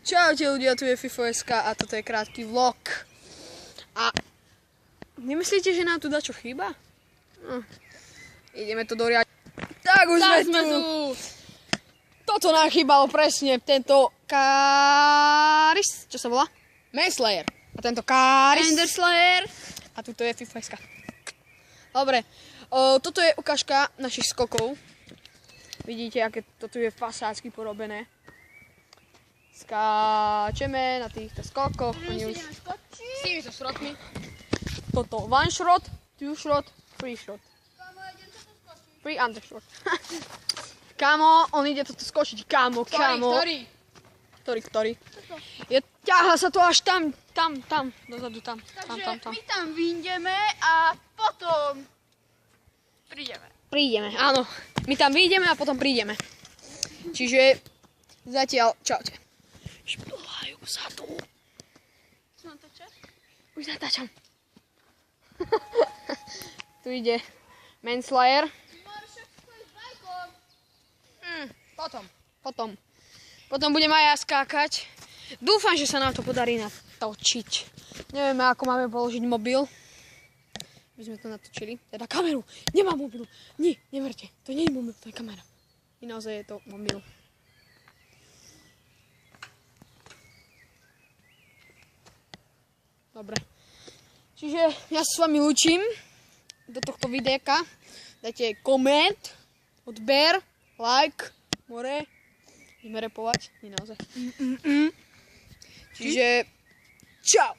Čaute ľudia, tu je FIFO.sk a toto je krátky vlog. A nemyslíte, že nám tu dačo chýba? Ideme to doriať. Tak už sme tu. Toto nám chýbalo presne, tento Karis, čo sa volá? Manslayer. A tento Karis. Enderslayer. A tuto je FIFO.sk. Dobre, toto je ukážka našich skokov. Vidíte, aké toto je fasádsky porobené. Skáčeme na týchto skokoch. Oni už s týmito šrotmi. Toto one shot, two shot, three shot. Free undershot. Kámo, on ide toto skočiť. Kámo. Ktorý? Ťahá sa to až tam, dozadu, tam. My tam vyjdeme a potom prídeme. Áno. My tam vyjdeme a potom prídeme. Čiže zatiaľ, čaute. Šplhajú sa tu. Už natáčam. Tu ide Manslayer. Potom budem aj ja skákať. Dúfam, že sa nám to podarí natočiť. Nevieme, ako máme položiť mobil. My sme to natočili. Teda kameru. Nemám mobilu. Nie, neverte. To nie je mobil, to je kamera. I naozaj je to mobil. Dobre. Čiže ja sa s vami lúčim do tohto videjka. Dajte koment, odber, like, more. Ideme repovať. Nie naozaj. Čiže čau.